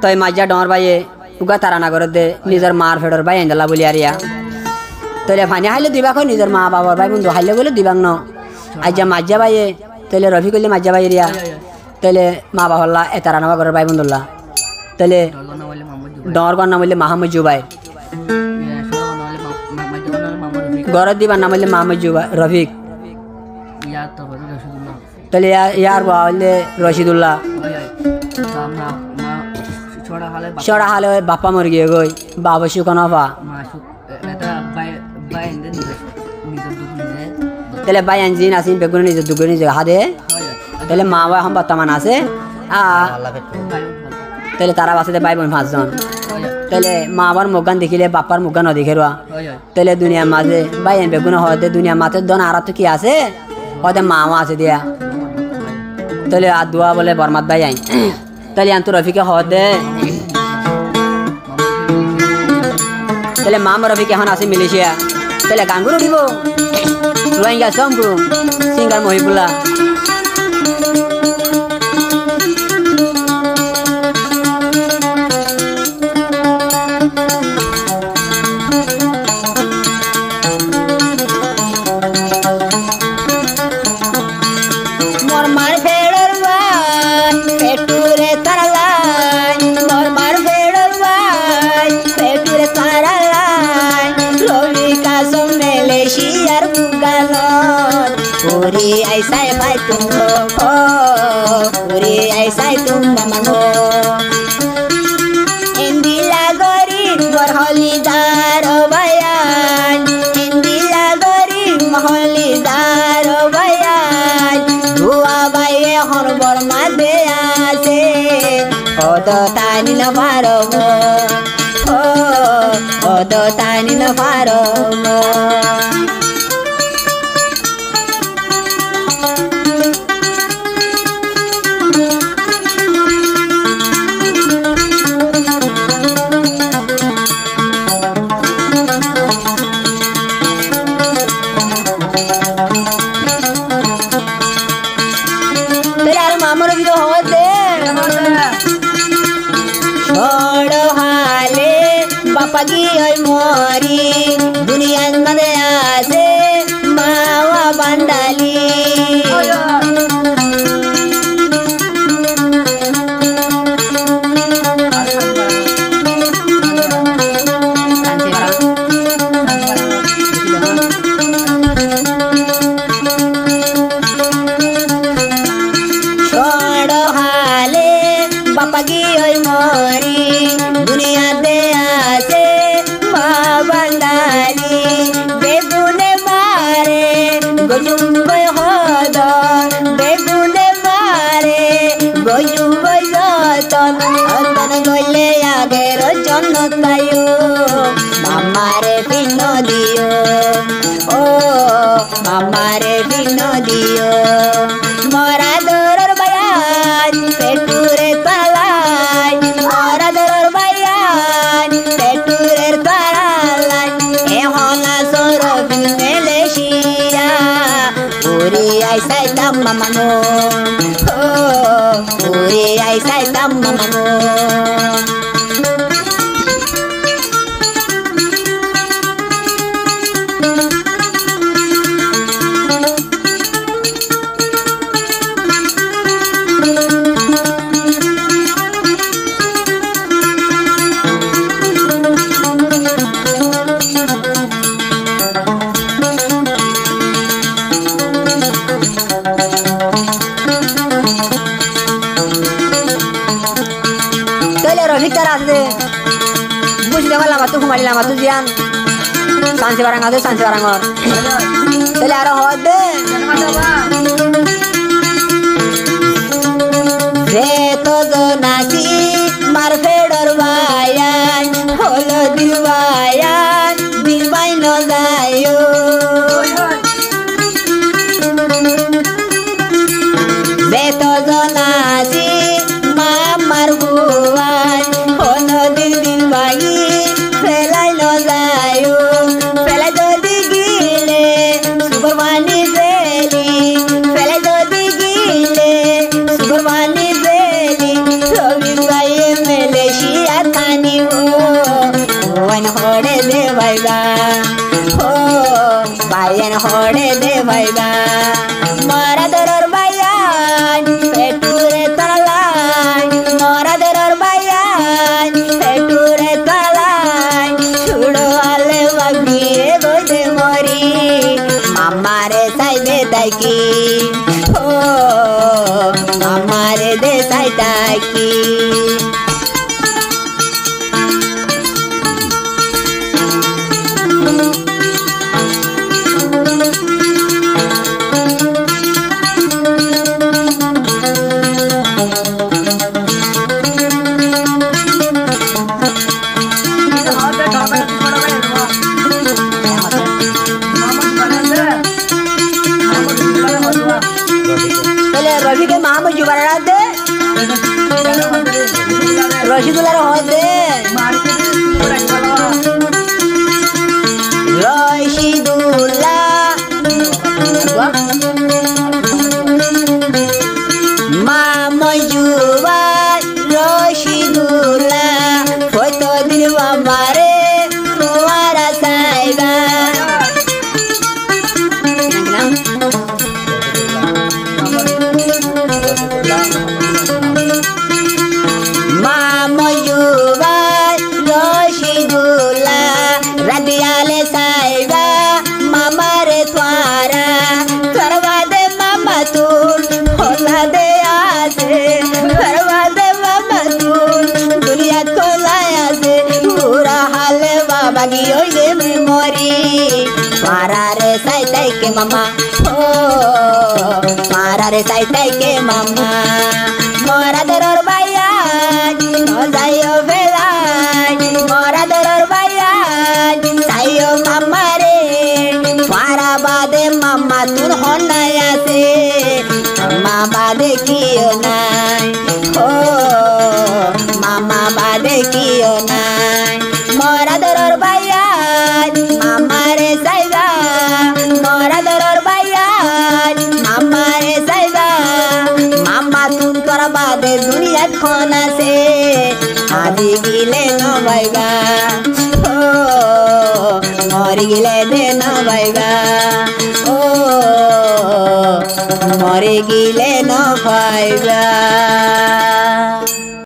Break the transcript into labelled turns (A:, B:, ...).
A: তই মাজা ডর বাইয়ে উগা তারা না করে দে নিজের মার ফেডর বাই আইন্দলা বলি আরিয়া তইলে ফানি হাইলে দিবা কই নিজের মা বাবার ভাই বন্ধু হাইলে বলে দিবাং ন আইজা মাজা বাইয়ে তইলে রফি কইলে মাজা বাই রিয়া তইলে মা বাবাল্লা এ তারা না করে ভাই বন্ধুল্লা তইলে ডর গন নাম হইলে মাহমুদ জুবাই গরত দিবার নাম হইলে মাহমুদ জুবাই রফিক তাহলে ইয়ার বা হইলে রশিদুল্লাহ ছড়া হালে বাপ্পা মরে গিয়ে গই বাবা সুকনফা তাহলে বাই আনজিন আসিন বেগুন নিজে দুগুন নিজে হাদে তাহলে মা বাবা এখন বর্তমান আছে তাহলে তারা বাসাতে বাই বোন 5 জন তাহলে মা বাবার মুখগান দেখিলে বাপ্পার মুখগান অধিকেরুয়া তাহলে দুনিয়ার মাঝে বাই আন বেগুন হতে দুনিয়ার মাঝে দন আর তো কি আছে হতে মামা আছে দিয়া তাহলে আদুয়া বলে বরমাত ভাই আইন তাহলে আন্তু রফিকে হতে তাহলে মামা রফিক এখন আছে মিলিশিয়া তাহলে গাঙ্গুরু দিব রোহিঙ্গা সম্পু সিঙ্গার মহিবুল্লাহ ऐसा भाई तुम हो पूरी ऐसा तुम मनो इंदिला गोरी बरहलीदार बयान इंदिला गोरी महलीदार बयान धुआ बाये हर बर्मा दे आसे ओद तानी न पारो ओद तानी न पारो pagi oi mori dunia nade ase mawa bandali chodo hale bapagi oi mori dunia de ase bandali begune mare gojumbe hoda begune mare gojumbe joton andan goile ager jannat tayo mamare pino dio o mamare pino dio mora doror bayan peture talai mora doror bayan peture talai ehona soro bin meleshia puri ai sai tam mamano puri ai sai tam mamano tu kembali lama tu jian sansi barang ada sansi barang or tele aro hode reto do nasi marfedor bayan holo dilbayan dilbai no dayo reto do nasi mamar huan holo dilbayi Bye. Viva মরা দরর বাইয়ান পেটুরে তলাই মরা দরর বাইয়ান পেটুরে তলাই ছুড়ো আলে বাগিয়ে বইতে মরি মামারে সাইবে তাইকি ও মামারে দে সাই তাইকি रवि के माँ में जुबाना दे रशीदुल्लाह होते रशीदुल्लाह माँ में जुबान रशीदुल्लाह फोटो दिन हमारे तुम्हारा साइबा रबियाले साइबा मामा रे तुम्हारा करवा दे मामा तू होला दे आसे करवा दे मामा तू दुनिया को लाया से पूरा हाल बाबा की ओई दे मेमोरी मारा रे साइताई के मामा ओ मारा रे साइताई के मामा मोरा दरर बाया न जायो बेला मोरा दरर बाया सायो मामा रे मारा बादे मामा तू होनाया से मामा बादे कियो नाय ओ मामा बादे कियो नाय मोरा दरर बाया मामा रे साइबा मोरा दरर बाया मामा रे साइबा मामा तुम तोरा बादे दुनिया खोना से आदि गिले न बाइबा मरी गिले दे न बाइबा ओ मरी गिले न बाइबा।